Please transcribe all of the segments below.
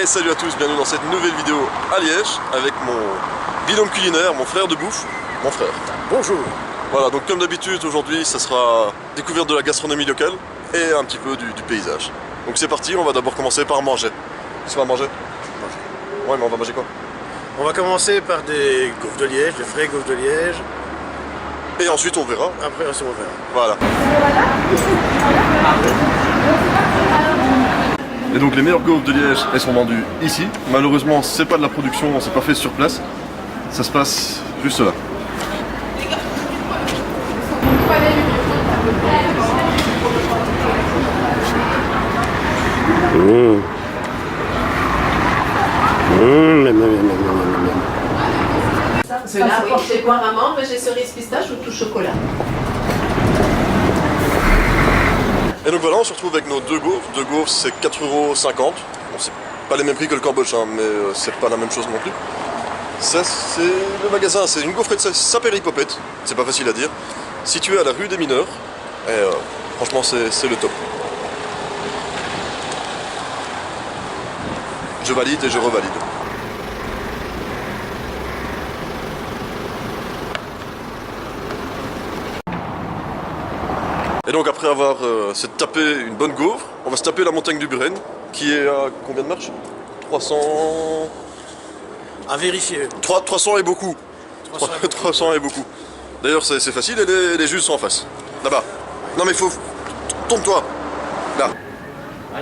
Et salut à tous, bienvenue dans cette nouvelle vidéo à Liège avec mon binôme culinaire, mon frère de bouffe, mon frère. Bonjour. Voilà, donc comme d'habitude aujourd'hui ça sera découverte de la gastronomie locale et un petit peu du paysage. Donc c'est parti, on va d'abord commencer par manger. Qu'est-ce qu'on va manger? Ouais, mais on va manger quoi? On va commencer par des gaufres de Liège, des vrais gaufres de Liège. Et ensuite on verra. Après, on verra. Voilà. Et donc les meilleures gaufres de Liège, elles sont vendues ici. Malheureusement, c'est pas de la production, c'est pas fait sur place. Ça se passe juste là. C'est n'importe quoi amande, mais j'ai cerise pistache ou tout chocolat. Et donc voilà, on se retrouve avec nos deux gaufres. Deux gaufres, c'est 4,50 €. Bon, c'est pas les mêmes prix que le Cambodge, hein, mais c'est pas la même chose non plus. Ça, c'est le magasin, c'est une gaufrette Sapéripopette, c'est pas facile à dire. Située à la rue des Mineurs. Et franchement, c'est le top. Je valide et je revalide. Et donc après avoir se tapé une bonne gaufre, on va se taper la montagne du Buren, qui est à combien de marches? 300... À vérifier. 300 est beaucoup. 300 est beaucoup. D'ailleurs c'est facile, et les juste sont en face. Là-bas. Non mais faut... Tourne-toi. Là. Ah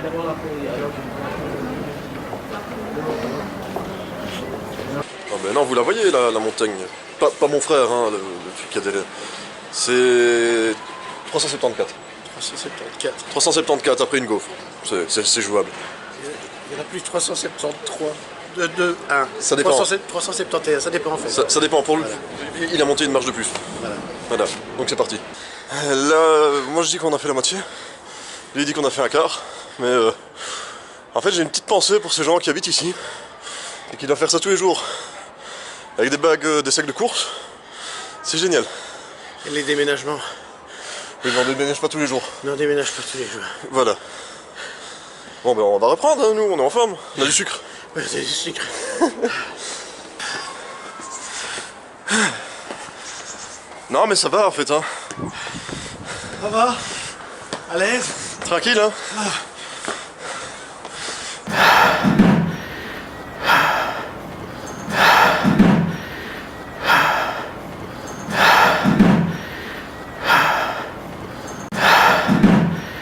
ben non, vous la voyez la montagne. Pas mon frère, hein, le truc qui a derrière. C'est 374. 374. 374 après une gaufre. C'est jouable. Il y en a plus de 373. 2, 1. Ça dépend. 371, ça dépend en fait. Ça dépend. Pour lui, voilà. Il a monté une marche de plus. Voilà. Donc c'est parti. Là, moi je dis qu'on a fait la moitié. Lui il dit qu'on a fait un quart. Mais en fait j'ai une petite pensée pour ces gens qui habitent ici. Et qui doivent faire ça tous les jours. Avec des bagues, des sacs de course. C'est génial. Et les déménagements? Oui, mais on déménage pas tous les jours. Non, on déménage pas tous les jours. Voilà. Bon ben on va reprendre, hein, nous, on est en forme. On a du sucre. Ouais, c'est du sucre. Non mais ça va en fait, hein. Ça va? À l'aise? Tranquille, hein.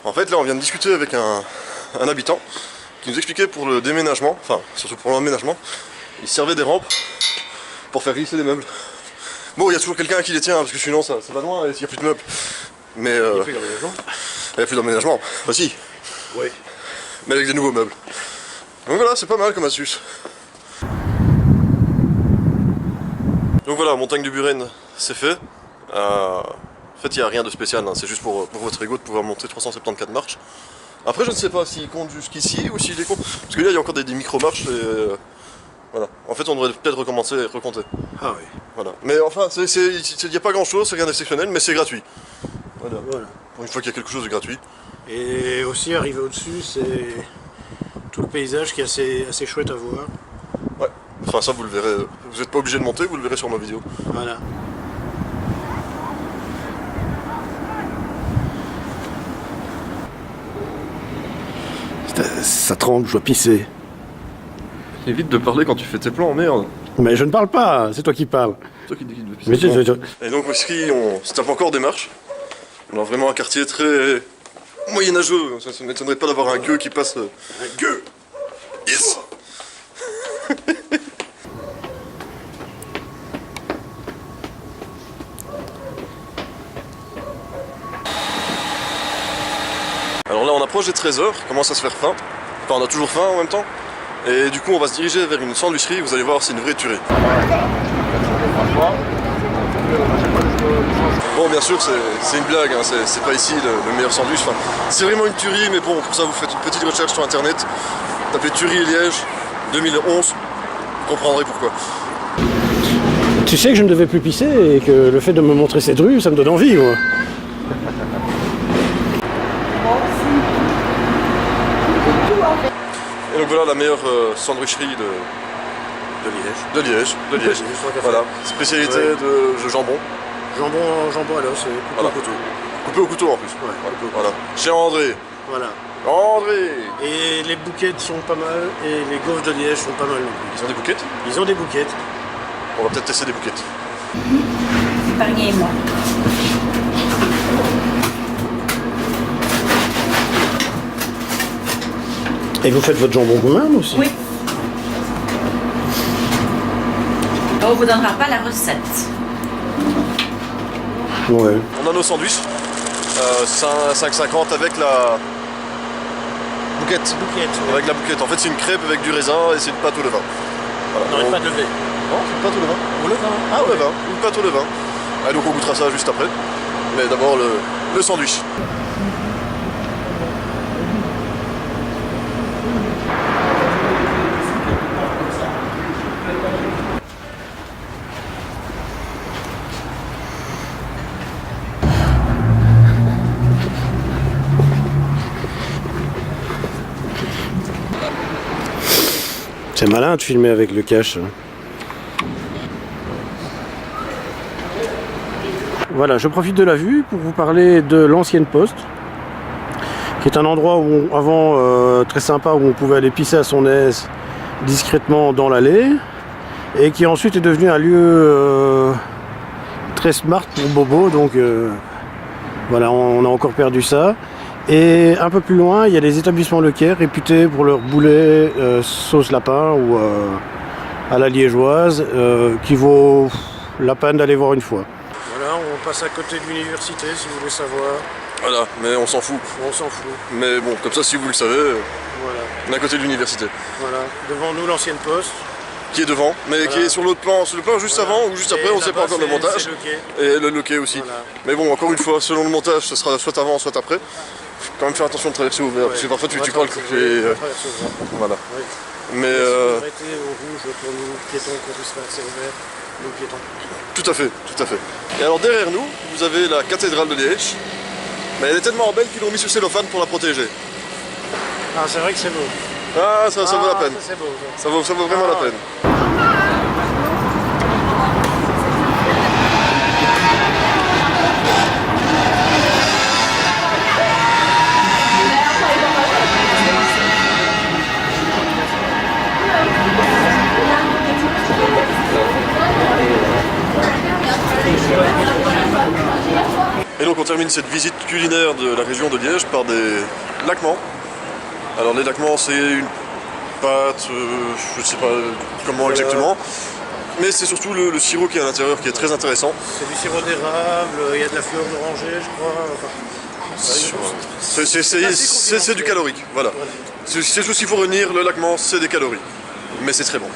En fait là on vient de discuter avec un habitant qui nous expliquait pour le déménagement, enfin surtout pour l'emménagement, il servait des rampes pour faire glisser les meubles. Bon, il y a toujours quelqu'un qui les tient, parce que sinon ça va loin et il n'y a plus de meubles. Mais Il n'y a plus d'emménagement? il n'y a plus d'emménagement, bah si, Oui. mais avec des nouveaux meubles. Donc voilà, c'est pas mal comme astuce. Donc voilà, montagne du Buren, c'est fait. En fait, il n'y a rien de spécial, hein. C'est juste pour votre ego de pouvoir monter 374 marches. Après, je ne sais pas s'il compte jusqu'ici ou s'il est compte. Parce que là, il y a encore des micro-marches et voilà. En fait, on devrait peut-être recommencer et recompter. Ah oui. Voilà. Mais enfin, il n'y a pas grand-chose, c'est rien d'exceptionnel, mais c'est gratuit. Voilà. Pour une fois qu'il y a quelque chose de gratuit. Et aussi, arrivé au-dessus, c'est tout le paysage qui est assez chouette à voir. Ouais. Enfin, ça, vous le verrez. Vous n'êtes pas obligé de monter, vous le verrez sur ma vidéo. Voilà. Ça tremble, je dois pisser. Évite de parler quand tu fais tes plans, merde. Mais je ne parle pas, c'est toi qui parles. Toi qui dis qu'il veut pisser. Mais Et donc ici, on se tape encore des marches. On a vraiment un quartier très moyenâgeux. Ça ne m'étonnerait pas d'avoir un gueux qui passe. un gueux. Yes. Alors là, on approche des 13 h, commence à se faire faim. Enfin, on a toujours faim en même temps. Et du coup, on va se diriger vers une sandwicherie. Vous allez voir, c'est une vraie tuerie. Bon, bien sûr, c'est une blague, hein. C'est pas ici le meilleur sandwich. Enfin, c'est vraiment une tuerie, mais bon, pour ça, vous faites une petite recherche sur internet. Tapez tuerie et Liège 2011, vous comprendrez pourquoi. Tu sais que je ne devais plus pisser et que le fait de me montrer cette rue, ça me donne envie, moi. Et donc voilà la meilleure sandwicherie De Liège. de Liège. Voilà, spécialité de jambon. Jambon à l'os, coupé Voilà. au couteau. Coupé au couteau en plus. Ouais, coupé au couteau. Voilà. Chez André. Voilà. André. Et les bouquettes sont pas mal, et les gaufres de Liège sont pas mal non plus. Ils ont des bouquettes. Ils ont des bouquettes. On va peut-être tester des bouquettes. Épargnez-moi. Et vous faites votre jambon vous-même aussi? Oui. On ne vous donnera pas la recette. Ouais. On a nos sandwichs. 5,50 avec la bouquette. Avec la bouquette. En fait, c'est une crêpe avec du raisin et c'est une pâte au levain. Voilà. Non, pas de lever. Non, c'est une pâte au levain. Au levain. Ah, au levain. Une pâte au levain. Ah, donc on goûtera ça juste après. Mais d'abord le sandwich. C'est malin de filmer avec le cache. Voilà, je profite de la vue pour vous parler de l'ancienne poste, qui est un endroit où avant très sympa, où on pouvait aller pisser à son aise discrètement dans l'allée, et qui ensuite est devenu un lieu très smart pour Bobo, donc voilà, on a encore perdu ça. Et un peu plus loin, il y a des établissements Leclerc réputés pour leur boulet sauce lapin ou à la liégeoise, qui vaut la peine d'aller voir une fois. Voilà, on passe à côté de l'université si vous voulez savoir. Voilà, mais on s'en fout. On s'en fout. Mais bon, comme ça, si vous le savez, Voilà, on est à côté de l'université. voilà. Devant nous l'ancienne poste. Qui est devant, mais Voilà. qui est sur l'autre plan, juste Voilà. avant ou juste après, Et on ne sait pas là-bas, encore le montage. c'est le quai. Et le quai aussi. Voilà. Mais bon, encore une fois, selon le montage, ce sera soit avant, soit après. Faut quand même faire attention de traverser au vert, parce que parfois tu parles que voilà. Oui. Mais Arrêtez au rouge pour nous piétons qu'on puisse traverser au vert, nous piétons. tout à fait, tout à fait. Et alors derrière nous, vous avez la cathédrale de Liège. Mais elle est tellement belle qu'ils l'ont mis sur cellophane pour la protéger. Ah, c'est vrai que c'est beau. Ah, ça vaut la peine. Ça, c'est beau. Ça. Ça vaut vraiment la peine. Et donc on termine cette visite culinaire de la région de Liège par des laquements. Alors les laquements c'est une pâte, je ne sais pas comment exactement, mais c'est surtout le sirop qui est à l'intérieur qui est très intéressant. C'est du sirop d'érable, il y a de la fleur d'oranger, je crois. Enfin, C'est du calorique, voilà. C'est tout ce qu'il faut retenir, le laquement c'est des calories, mais c'est très bon.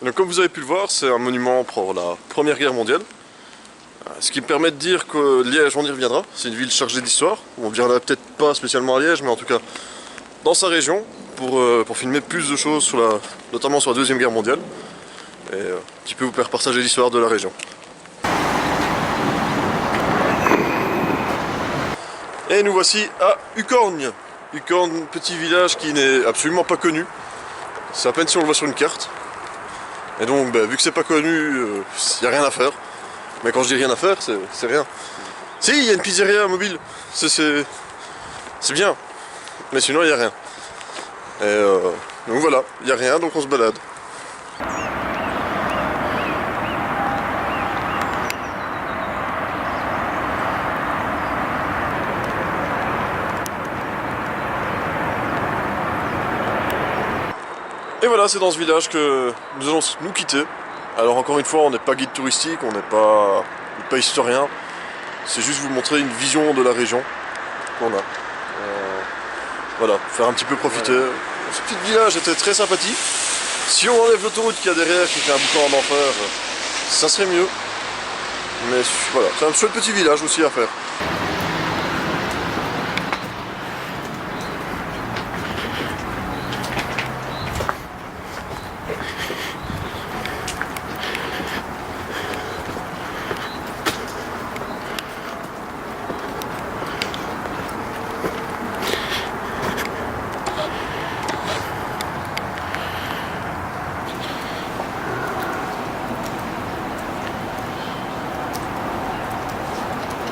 Donc, comme vous avez pu le voir, c'est un monument pour la Première Guerre mondiale. Ce qui me permet de dire que Liège, on y reviendra. C'est une ville chargée d'histoire. On ne viendra peut-être pas spécialement à Liège, mais en tout cas dans sa région, pour filmer plus de choses, notamment sur la Deuxième Guerre mondiale. Et qui peut vous faire partager l'histoire de la région. Et nous voici à Ucorgne. Ucorgne, petit village qui n'est absolument pas connu. C'est à peine si on le voit sur une carte. Et donc, vu que c'est pas connu, il n'y a rien à faire. Mais quand je dis rien à faire, c'est rien. Si, il y a une pizzeria mobile. C'est bien. Mais sinon, il n'y a rien. Et donc voilà, il n'y a rien, donc on se balade. Et voilà, c'est dans ce village que nous allons nous quitter. Alors encore une fois, on n'est pas guide touristique, on n'est pas historien. C'est juste vous montrer une vision de la région qu'on a. Voilà, faire un petit peu profiter. Ce petit village était très sympathique. Si on enlève l'autoroute qu'il y a derrière, qui fait un boucan en enfer, ça serait mieux. Mais voilà, c'est un chouette petit village aussi à faire.